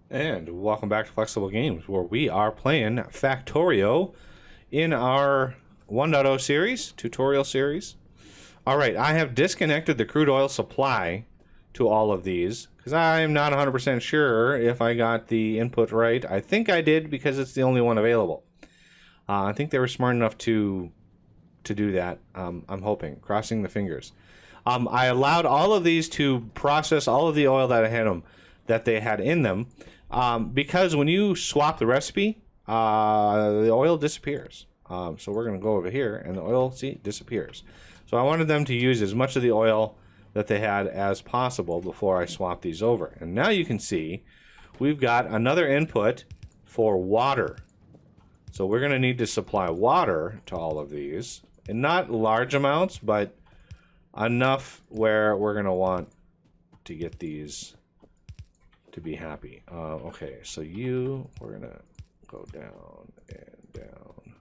And welcome back to Flexible Games, where we are playing Factorio in our 1.0 series, tutorial series. Alright, I have disconnected the crude oil supply to all of these, because I'm not 100% sure if I got the input right. I think I did, because it's the only one available. I think they were smart enough to do that. I'm hoping, crossing the fingers. I allowed all of these to process all of the oil that they had in them. Because when you swap the recipe, the oil disappears. So we're going to go over here, and the oil, see, disappears. So I wanted them to use as much of the oil that they had as possible before I swap these over. And now you can see we've got another input for water. So we're going to need to supply water to all of these. And not large amounts, but enough where we're going to want to get these to be happy. Okay, so we're gonna go down and down.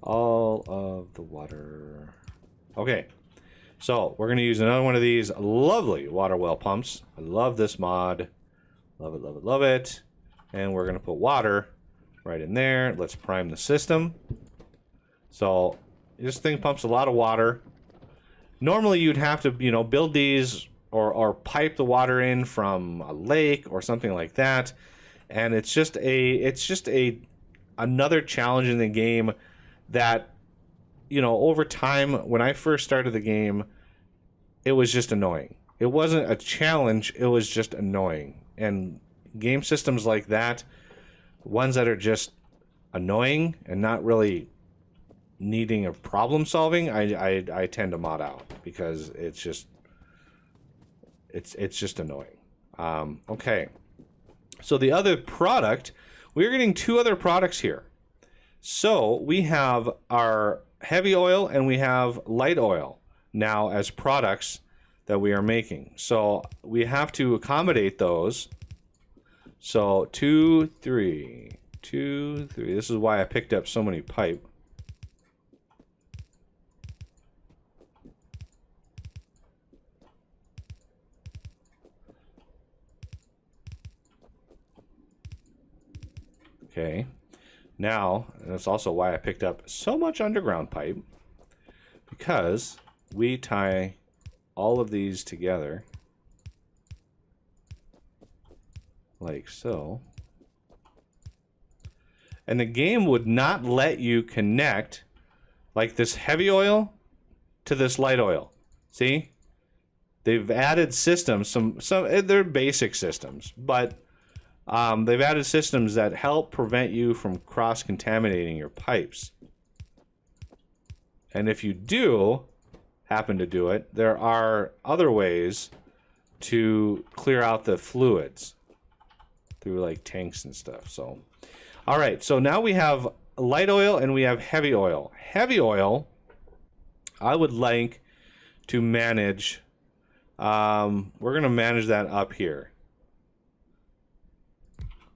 All of the water. Okay, so we're gonna use another one of these lovely water well pumps. I love this mod. Love it, love it, love it. And we're gonna put water right in there. Let's prime the system. So this thing pumps a lot of water. Normally you'd have to, build these or pipe the water in from a lake or something like that. And it's just another challenge in the game that, over time, when I first started the game, it was just annoying. It wasn't a challenge, it was just annoying. And game systems like that, ones that are just annoying and not really needing a problem solving, I tend to mod out because it's just annoying. Okay, so the other product, we're getting two other products here. So we have our heavy oil and we have light oil now as products that we are making. So we have to accommodate those. So 2, 3, 2, 3. This is why I picked up so many pipe. Okay, now, and that's also why I picked up so much underground pipe, because we tie all of these together like so. And the game would not let you connect like this heavy oil to this light oil. See? They've added systems, some they're basic systems, but they've added systems that help prevent you from cross-contaminating your pipes. And if you do happen to do it, there are other ways to clear out the fluids through like tanks and stuff. So, all right, so now we have light oil and we have heavy oil. Heavy oil, I would like to manage. We're going to manage that up here.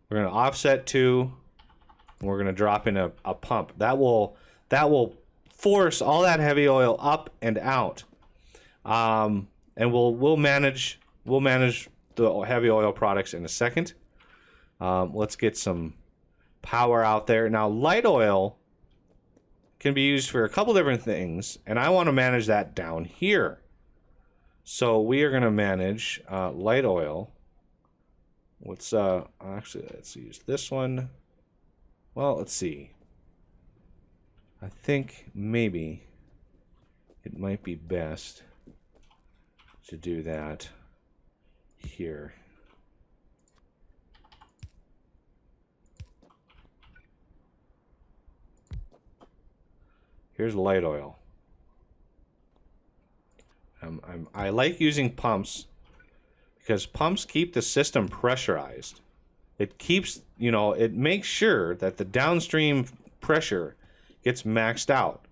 We're going to offset 2, and we're going to drop in a pump. That will force all that heavy oil up and out. And we'll manage the heavy oil products in a second. Let's get some power out there. Now, light oil can be used for a couple different things, and I want to manage that down here. So we are going to manage light oil. Actually, let's use this one. Well, let's see. I think maybe it might be best to do that here. Here's light oil. I like using pumps because pumps keep the system pressurized. It keeps, it makes sure that the downstream pressure gets maxed out.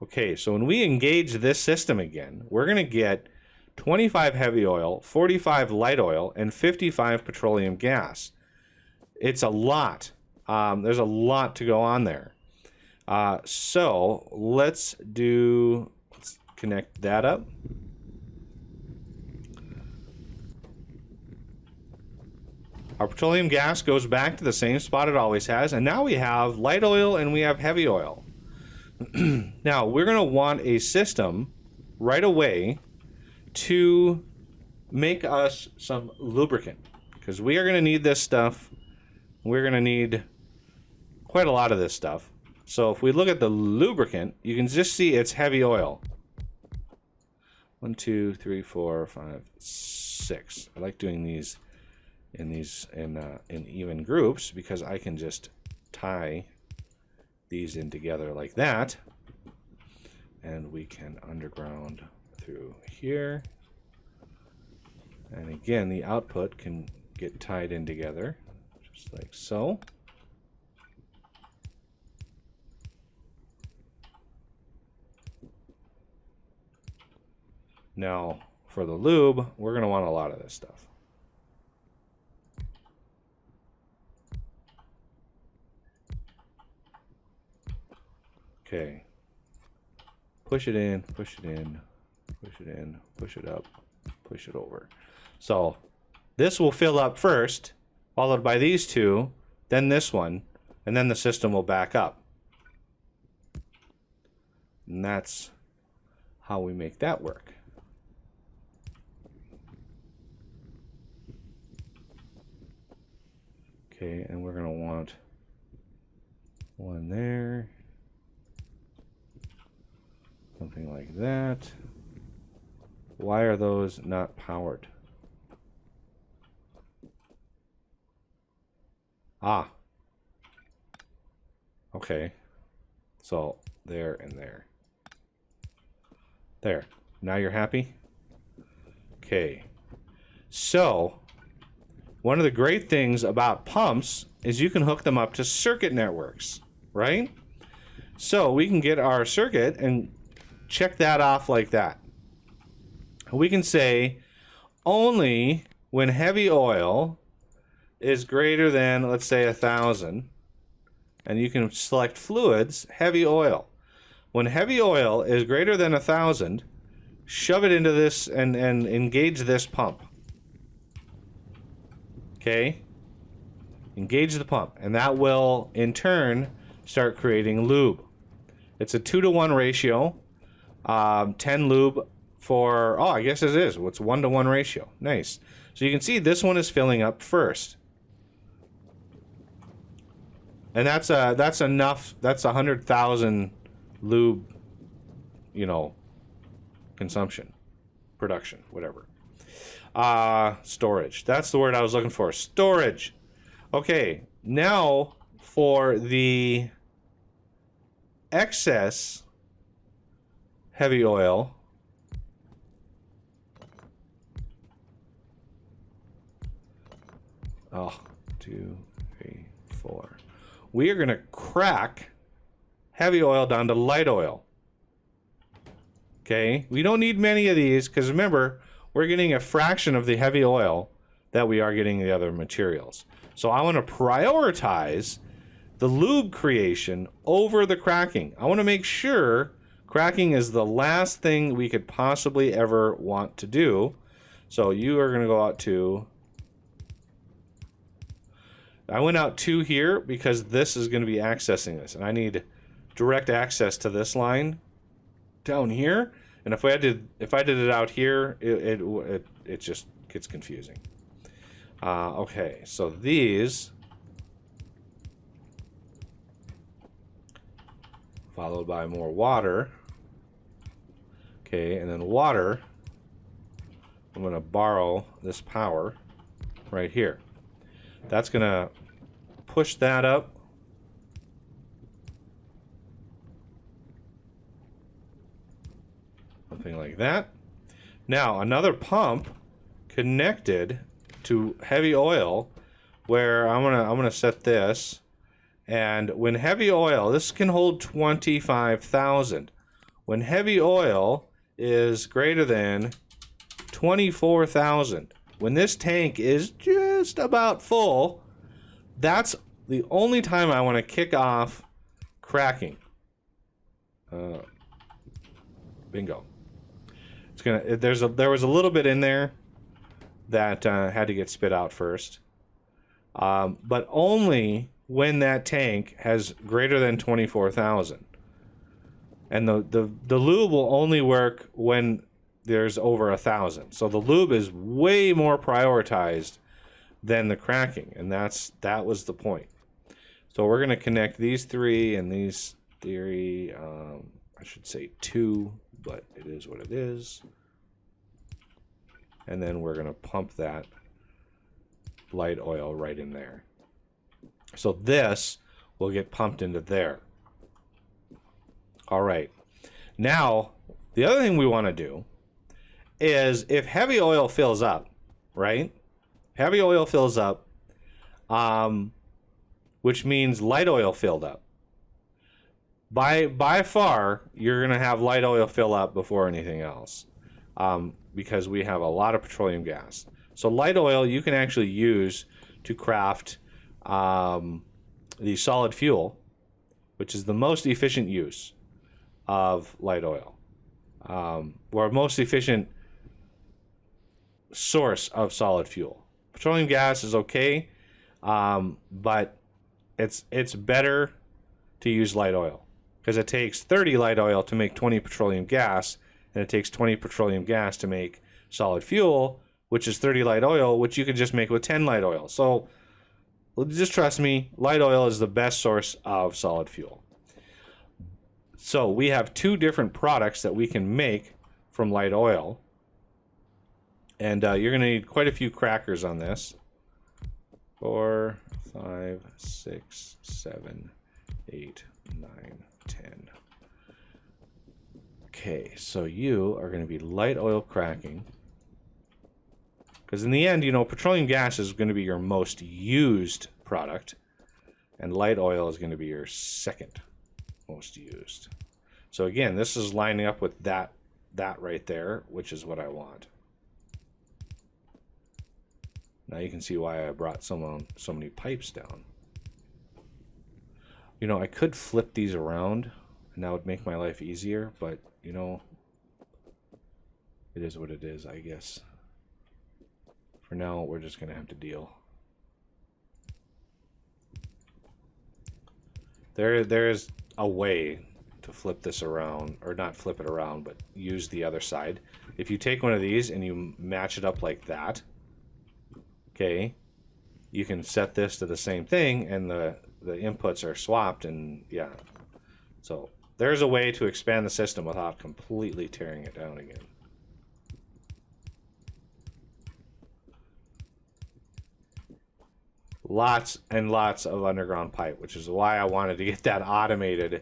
Okay, so when we engage this system again, we're going to get 25 heavy oil, 45 light oil, and 55 petroleum gas. It's a lot. There's a lot to go on there. So let's connect that up. Our petroleum gas goes back to the same spot it always has, and now we have light oil and we have heavy oil. Now, we're going to want a system right away to make us some lubricant, because we are going to need this stuff. We're going to need quite a lot of this stuff. So if we look at the lubricant, you can just see it's heavy oil. 1, 2, 3, 4, 5, 6. I like doing these in even groups because I can just tie these in together like that, and we can underground through here, and again the output can get tied in together just like so. Now for the lube, we're going to want a lot of this stuff. Okay, push it in, push it in, push it in, push it up, push it over. So this will fill up first, followed by these two, then this one, and then the system will back up. And that's how we make that work. Okay, and we're going to want one there. Something like that. Why are those not powered? Ah. Okay. So, there and there. There. Now you're happy? Okay. So, one of the great things about pumps is you can hook them up to circuit networks, right? So, we can get our circuit and check that off like that. We can say only when heavy oil is greater than, let's say, 1,000, and you can select fluids, heavy oil. When heavy oil is greater than 1,000, shove it into this and engage this pump. Okay? Engage the pump, and that will in turn start creating lube. It's a 2-to-1 ratio. 10 lube for, oh, I guess it is. It's 1-to-1 ratio. Nice. So you can see this one is filling up first. And that's enough. That's 100,000 lube, you know, consumption, production, whatever. Storage. That's the word I was looking for. Storage. Okay. Now for the excess heavy oil. Oh, 2, 3, 4. We are going to crack heavy oil down to light oil. Okay? We don't need many of these because remember, we're getting a fraction of the heavy oil that we are getting the other materials. So I want to prioritize the lube creation over the cracking. I want to make sure cracking is the last thing we could possibly ever want to do. So you are going to go out to... I went out 2 here because this is going to be accessing this. And I need direct access to this line down here. And if I did it out here, it just gets confusing. Okay, so these... followed by more water. Okay, and then water, I'm going to borrow this power right here. That's going to push that up. Something like that. Now, another pump connected to heavy oil where I'm going to set this. And when heavy oil, this can hold 25,000. When heavy oil is greater than 24,000, when this tank is just about full, that's the only time I want to kick off cracking. Bingo. There was a little bit in there that had to get spit out first, but only when that tank has greater than 24,000. And the lube will only work when there's over 1,000. So the lube is way more prioritized than the cracking, and that was the point. So we're going to connect these three and these three. I should say two, but it is what it is. And then we're going to pump that light oil right in there. So this will get pumped into there. All right. Now, the other thing we want to do is if heavy oil fills up, right? Heavy oil fills up, which means light oil filled up. By far, you're going to have light oil fill up before anything else, because we have a lot of petroleum gas. So light oil you can actually use to craft the solid fuel, which is the most efficient use of light oil, or most efficient source of solid fuel. Petroleum gas is okay, but it's better to use light oil, because it takes 30 light oil to make 20 petroleum gas, and it takes 20 petroleum gas to make solid fuel, which is 30 light oil, which you can just make with 10 light oil. So just trust me, light oil is the best source of solid fuel. So we have two different products that we can make from light oil, and you're going to need quite a few crackers on this. 4, 5, 6, 7, 8, 9, 10. Okay, so you are going to be light oil cracking, because in the end, you know, petroleum gas is going to be your most used product, and light oil is going to be your second most used. So again, this is lining up with that right there, which is what I want. Now you can see why I brought so many pipes down. You know, I could flip these around, and that would make my life easier, but, you know, it is what it is, I guess. For now, we're just going to have to deal. There is a way to flip this around, or not flip it around, but use the other side. If you take one of these and you match it up like that, okay, you can set this to the same thing, and the inputs are swapped, and yeah. So there's a way to expand the system without completely tearing it down again. Lots and lots of underground pipe, which is why I wanted to get that automated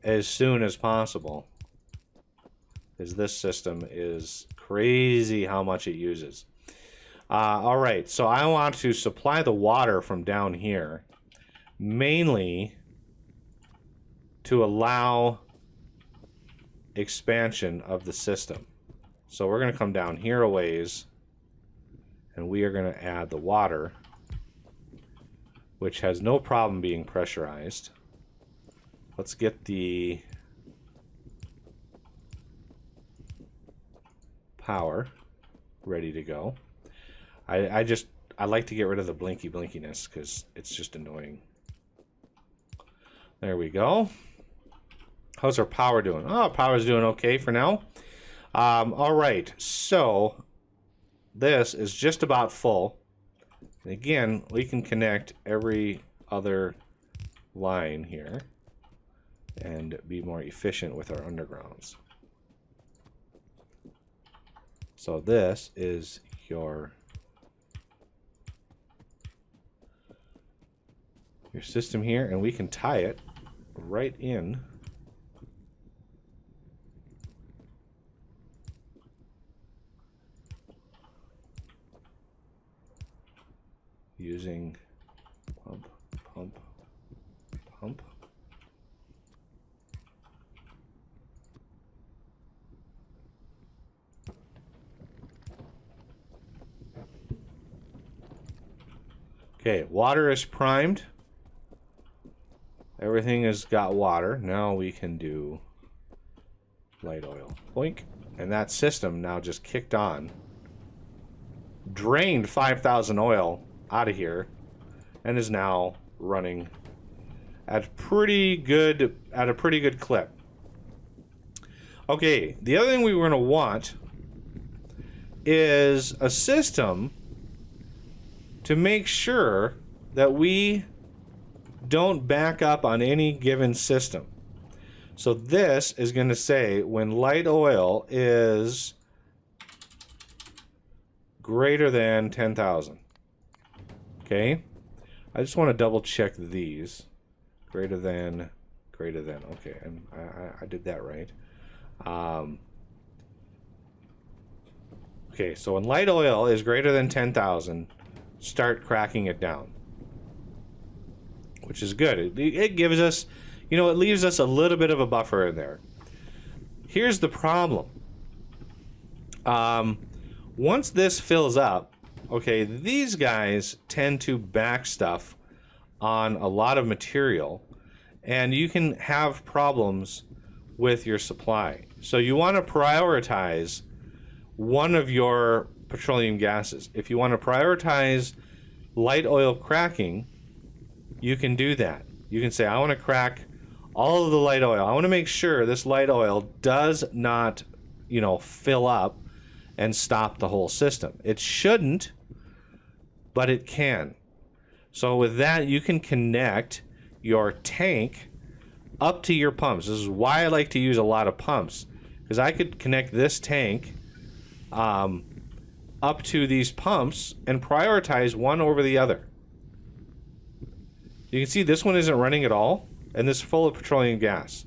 as soon as possible, because this system is crazy how much it uses. All right, so I want to supply the water from down here, mainly to allow expansion of the system. So we're going to come down here a ways, and we are going to add the water, which has no problem being pressurized. Let's get the power ready to go. I like to get rid of the blinkiness because it's just annoying. There we go. How's our power doing? Oh, power's doing okay for now. All right, so this is just about full. And again, we can connect every other line here and be more efficient with our undergrounds. So this is your system here, and we can tie it right in using pump, pump, pump. Okay, water is primed. Everything has got water. Now we can do light oil. Boink. And that system now just kicked on, drained 5,000 oil out of here, and is now running at a pretty good clip. Okay, the other thing we were going to want is a system to make sure that we don't back up on any given system. So this is going to say when light oil is greater than 10,000. Okay? I just want to double check these. Greater than. Okay, and I did that right. Okay, so when light oil is greater than 10,000, start cracking it down. Which is good. It gives us, it leaves us a little bit of a buffer in there. Here's the problem. Once this fills up, okay, these guys tend to back stuff on a lot of material, and you can have problems with your supply. So you want to prioritize one of your petroleum gases. If you want to prioritize light oil cracking, you can do that. You can say, I want to crack all of the light oil. I want to make sure this light oil does not, fill up and stop the whole system. It shouldn't, but it can. So with that, you can connect your tank up to your pumps. This is why I like to use a lot of pumps, because I could connect this tank up to these pumps and prioritize one over the other. You can see this one isn't running at all, and this is full of petroleum gas.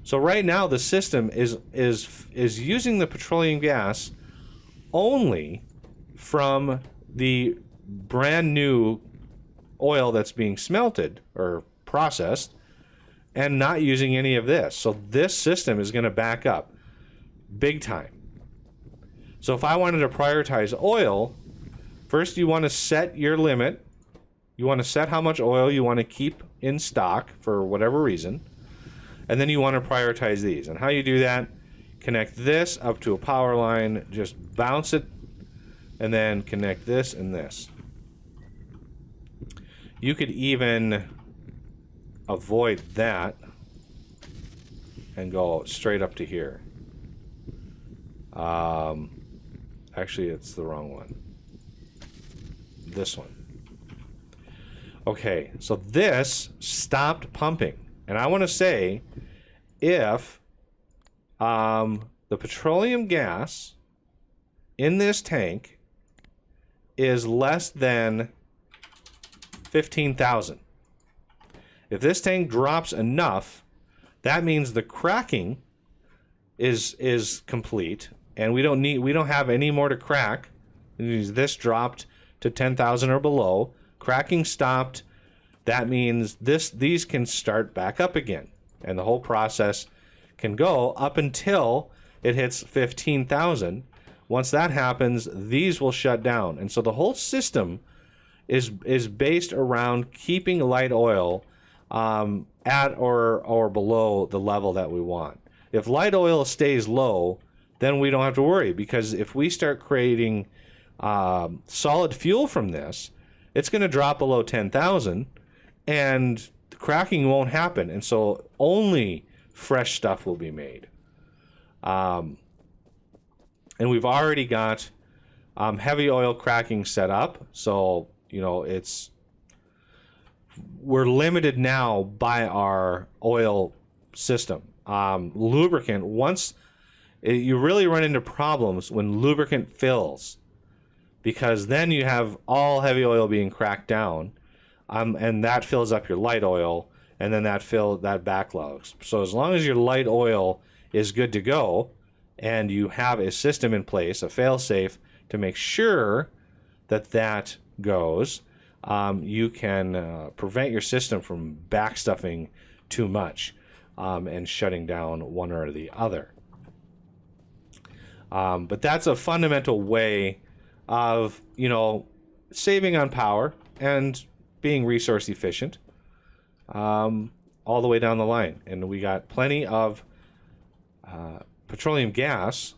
So right now the system is using the petroleum gas only from the brand new oil that's being smelted or processed, and not using any of this. So this system is going to back up big time. So if I wanted to prioritize oil, first you want to set your limit. You want to set how much oil you want to keep in stock for whatever reason. And then you want to prioritize these. And how you do that, connect this up to a power line, just bounce it, and then connect this and this. You could even avoid that and go straight up to here. Actually, it's the wrong one. This one. Okay, so this stopped pumping. And I want to say, if the petroleum gas in this tank is less than 15,000. If this tank drops enough, that means the cracking is complete, and we don't have any more to crack. It means this dropped to 10,000 or below. Cracking stopped. That means these can start back up again, and the whole process can go up until it hits 15,000. Once that happens, these will shut down, and so the whole system is based around keeping light oil at or below the level that we want. If light oil stays low, then we don't have to worry, because if we start creating solid fuel from this, it's going to drop below 10,000, and the cracking won't happen, and so only fresh stuff will be made. And we've already got heavy oil cracking set up, so we're limited now by our oil system. Lubricant, you really run into problems when lubricant fills, because then you have all heavy oil being cracked down, and that fills up your light oil, and then that backlogs. So as long as your light oil is good to go, and you have a system in place, a fail-safe, to make sure that goes, you can prevent your system from backstuffing too much and shutting down one or the other. But that's a fundamental way of, saving on power and being resource efficient all the way down the line. And we got plenty of petroleum gas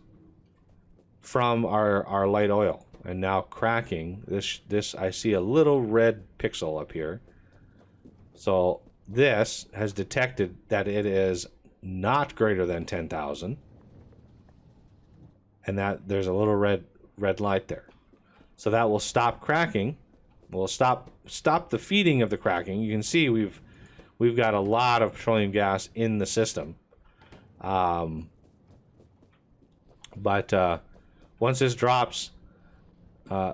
from our light oil, and now cracking this I see a little red pixel up here. So this has detected that it is not greater than 10,000, and that there's a little red light there. So that will stop cracking. Will stop the feeding of the cracking. You can see we've got a lot of petroleum gas in the system. But once this drops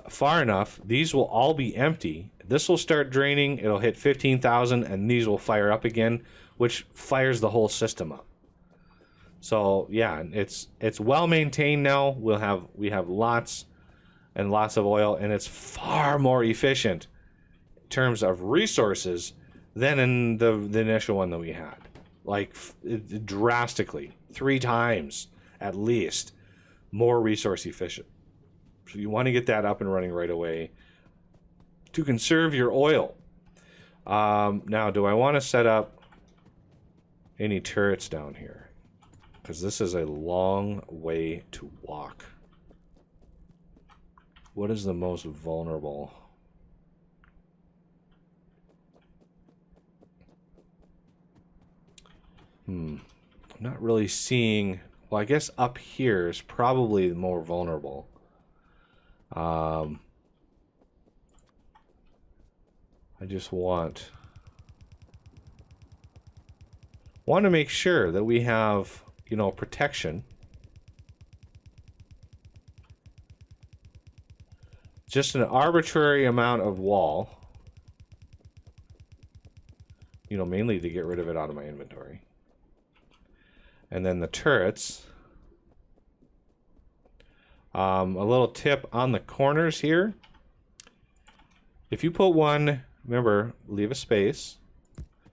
far enough, these will all be empty. This will start draining. It'll hit 15,000, and these will fire up again, which fires the whole system up. So yeah, it's well maintained now. We have lots and lots of oil, and it's far more efficient in terms of resources than in the initial one that we had. Like drastically, 3 times at least more resource efficient. So you want to get that up and running right away to conserve your oil. Now, do I want to set up any turrets down here? Because this is a long way to walk. What is the most vulnerable? I'm not really seeing. Well, I guess up here is probably more vulnerable. I just want to make sure that we have, protection. Just an arbitrary amount of wall. Mainly to get rid of it out of my inventory. And then the turrets. A little tip on the corners here. If you put one, remember, leave a space.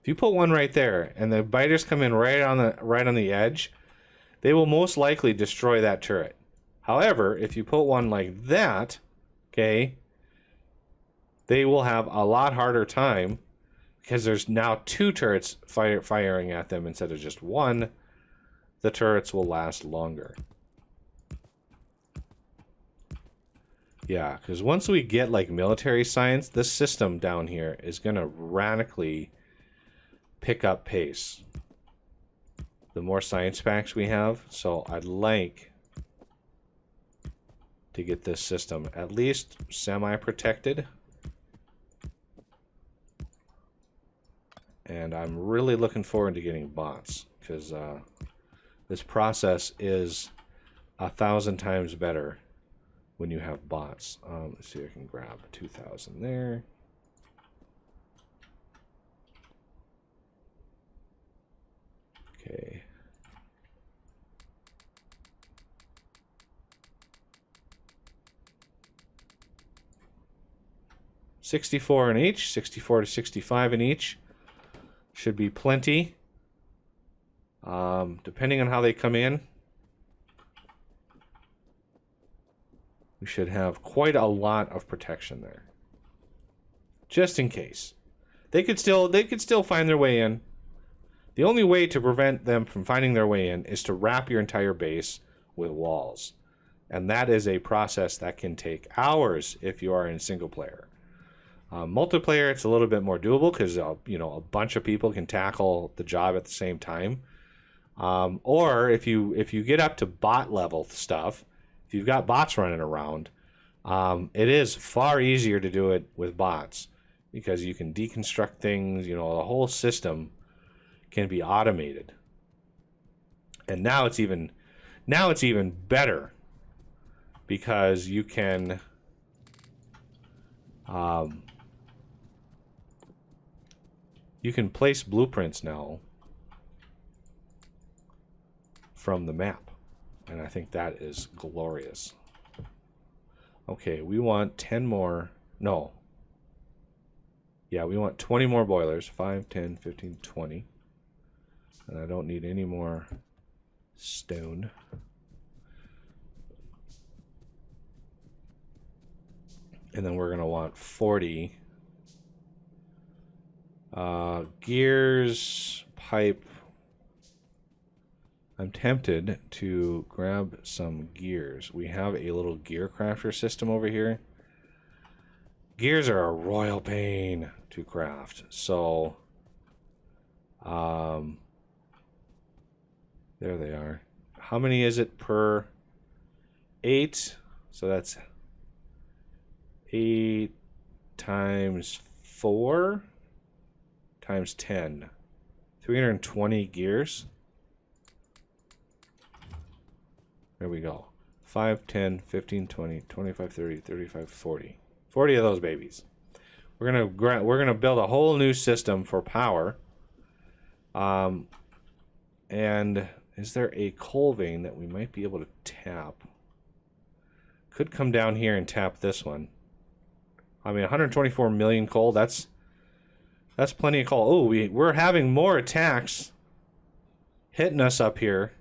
If you put one right there, and the biters come in right on the edge, they will most likely destroy that turret. However, if you put one like that, okay, they will have a lot harder time because there's now 2 turrets firing at them instead of just one. The turrets will last longer. Yeah, because once we get like military science, this system down here is going to radically pick up pace. The more science packs we have, so I'd like to get this system at least semi-protected. And I'm really looking forward to getting bots, because this process is 1,000 times better when you have bots. Let's see if I can grab 2,000 there. Okay. $64 in each, 64 to 65 in each. Should be plenty. Depending on how they come in, we should have quite a lot of protection there. Just in case. They could still find their way in. The only way to prevent them from finding their way in is to wrap your entire base with walls. And that is a process that can take hours if you are in single player. Multiplayer, it's a little bit more doable because a bunch of people can tackle the job at the same time. Or if you get up to bot level stuff, if you've got bots running around, it is far easier to do it with bots because you can deconstruct things. The whole system can be automated. And now it's even better because you can place blueprints now from the map, and I think that is glorious. Okay, we want 10 more. No. Yeah, we want 20 more boilers. 5, 10, 15, 20. And I don't need any more stone. And then we're going to want 40 gears, pipe. I'm tempted to grab some gears. We have a little gear crafter system over here. Gears are a royal pain to craft. So, there they are. How many is it per 8? So that's 8 times 4 times 10. 320 gears. There we go. 5, 10, 15, 20, 25, 30, 35, 40. 40 of those babies. We're gonna build a whole new system for power. And is there a coal vein that we might be able to tap? Could come down here and tap this one. I mean, 124 million coal. That's plenty of coal. Oh, we're having more attacks hitting us up here.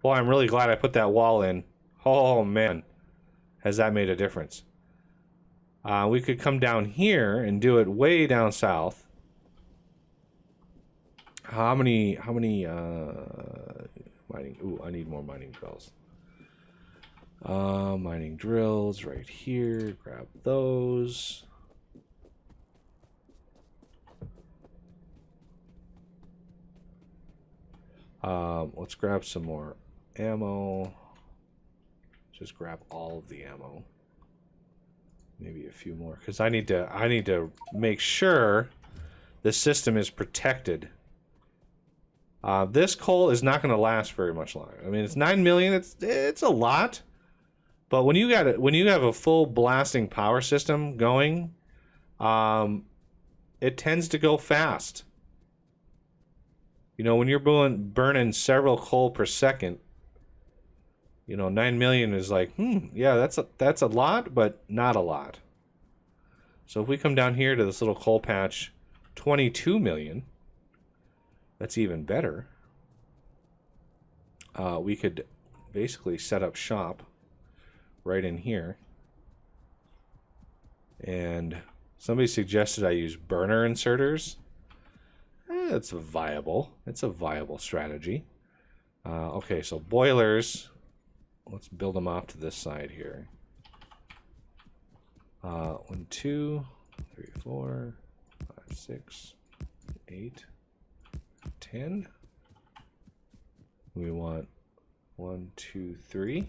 Well, I'm really glad I put that wall in. Oh man, has that made a difference? We could come down here and do it way down south. How many mining? Ooh, I need more mining drills. Mining drills right here. Grab those. Let's grab some more ammo. Just grab all of the ammo. Maybe a few more, because I need to make sure the system is protected. This coal is not going to last very much longer. I mean, it's 9 million. It's a lot, but when you have a full blasting power system going, it tends to go fast. You know, when you're burning several coal per second, you know, 9 million is like, yeah, that's a lot, but not a lot. So if we come down here to this little coal patch, 22 million, that's even better. We could basically set up shop right in here. And somebody suggested I use burner inserters. It's viable. It's a viable strategy. Okay, so boilers. Let's build them off to this side here. 1, 2, 3, 4, 5, 6, 8, 10. We want 1, 2, 3.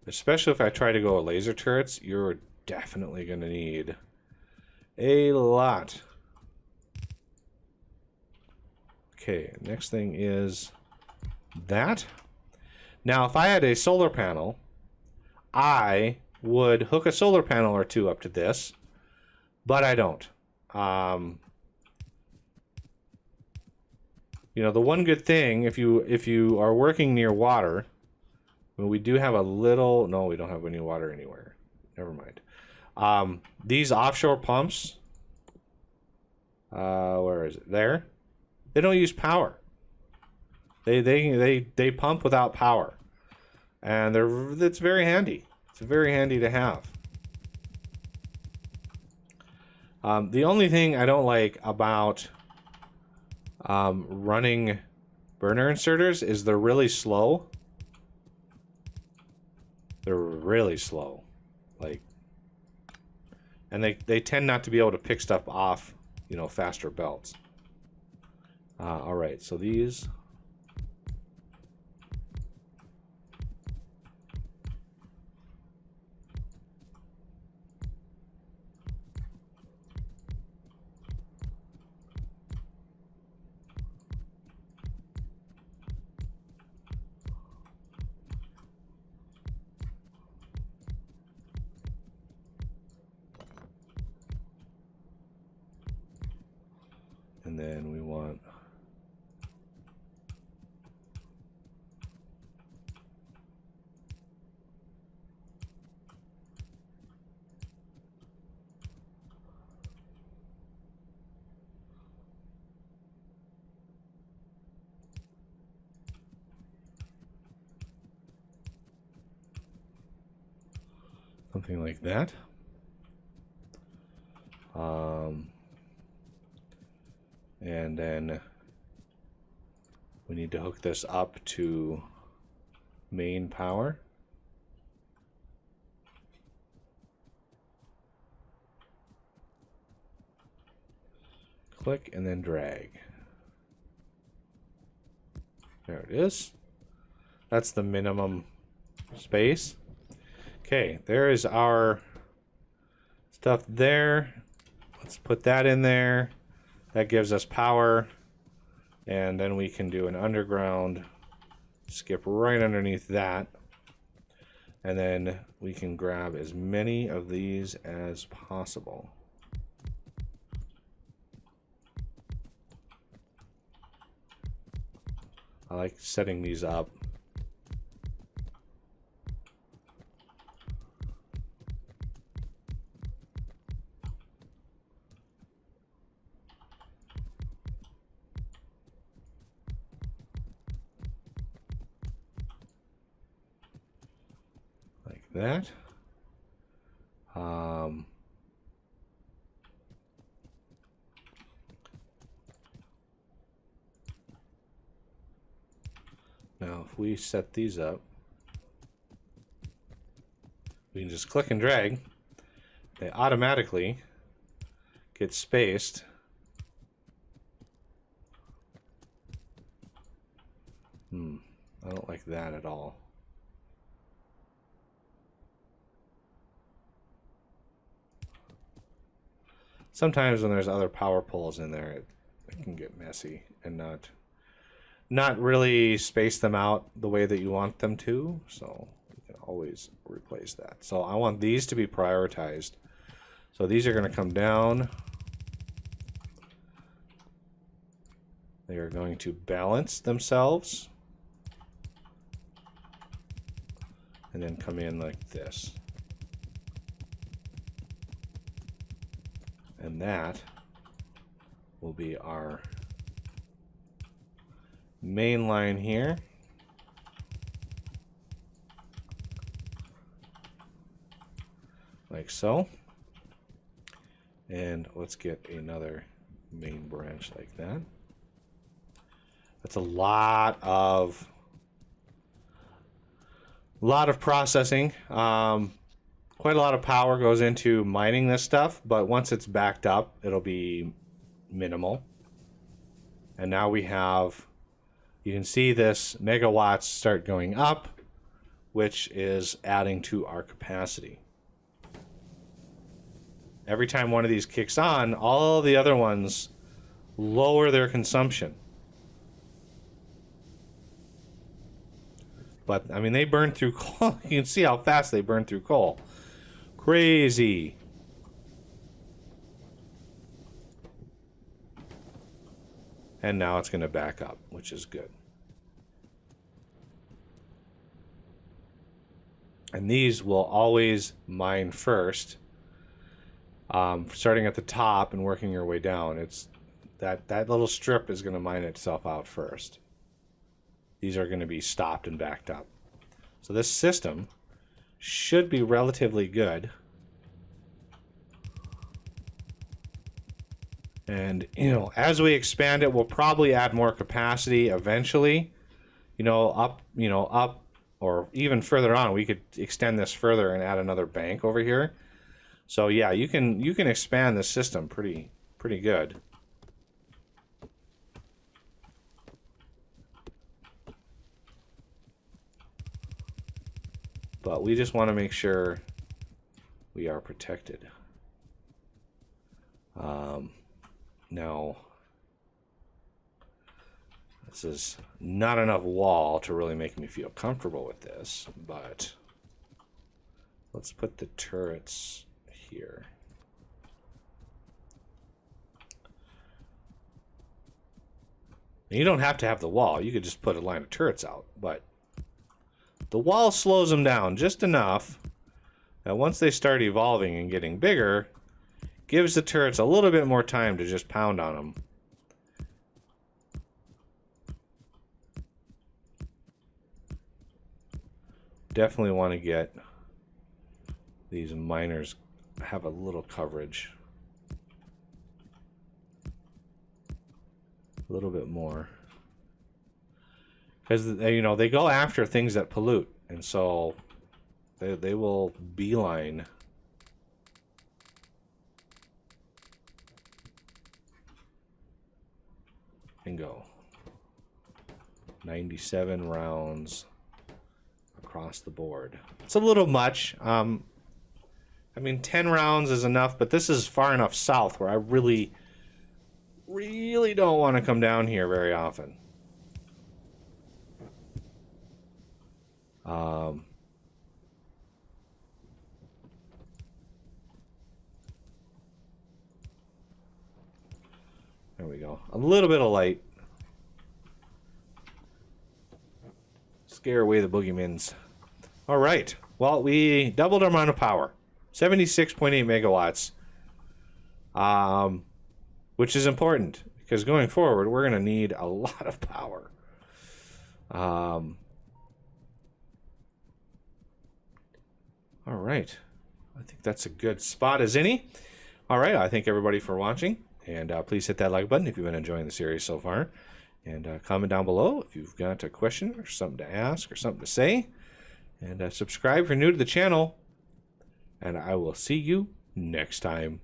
Especially if I try to go with laser turrets, you're definitely going to need a lot. Okay, next thing is that. Now, if I had a solar panel, I would hook a solar panel or two up to this, but I don't. You know, the one good thing, if you are working near water, well, we do have a little. No, we don't have any water anywhere. Never mind. These offshore pumps. Where is it? There. They don't use power. They pump without power, and it's very handy. It's very handy to have. The only thing I don't like about running burner inserters is they're really slow. They're really slow, like, and they tend not to be able to pick stuff off, you know, faster belts. All right, so these. And then we want something like that. And then we need to hook this up to main power. Click and then drag. There it is. That's the minimum space. Okay, there is our stuff there. Let's put that in there. That gives us power. And then we can do an underground, skip right underneath that. And then we can grab as many of these as possible. I like setting these up. Like that. Now, if we set these up, we can just click and drag. They automatically get spaced. I don't like that at all. Sometimes when there's other power poles in there, it can get messy and not really space them out the way that you want them to, so you can always replace that. So I want these to be prioritized. So these are going to come down. They are going to balance themselves and then come in like this. And that will be our main line here. Like so. And let's get another main branch like that. That's a lot of processing. Quite a lot of power goes into mining this stuff, but once it's backed up, it'll be minimal. And now we have, you can see this megawatts start going up, which is adding to our capacity. Every time one of these kicks on, all the other ones lower their consumption. But, I mean, they burn through coal. You can see how fast they burn through coal. Crazy. And now it's going to back up, which is good. And these will always mine first. Starting at the top and working your way down. It's that little strip is going to mine itself out first. These are going to be stopped and backed up. So this system should be relatively good. And, you know, as we expand it, we'll probably add more capacity eventually. Up, or even further on, we could extend this further and add another bank over here. So yeah, you can expand the system pretty good. But we just want to make sure we are protected. Now, this is not enough wall to really make me feel comfortable with this, but let's put the turrets here. You don't have to have the wall. You could just put a line of turrets out, but the wall slows them down just enough that once they start evolving and getting bigger, gives the turrets a little bit more time to just pound on them. Definitely want to get these miners have a little coverage. little bit more. Because, you know, they go after things that pollute. And so they will beeline. And go. 97 rounds across the board. It's a little much. I mean, 10 rounds is enough, but this is far enough south where I really don't want to come down here very often. There we go. A little bit of light. Scare away the boogeymans. All right. Well, we doubled our amount of power. 76.8 megawatts. Which is important because going forward, we're going to need a lot of power. All right. I think that's a good spot as any. All right. I thank everybody for watching. And please hit that like button if you've been enjoying the series so far. And comment down below if you've got a question or something to ask or something to say. And subscribe if you're new to the channel. And I will see you next time.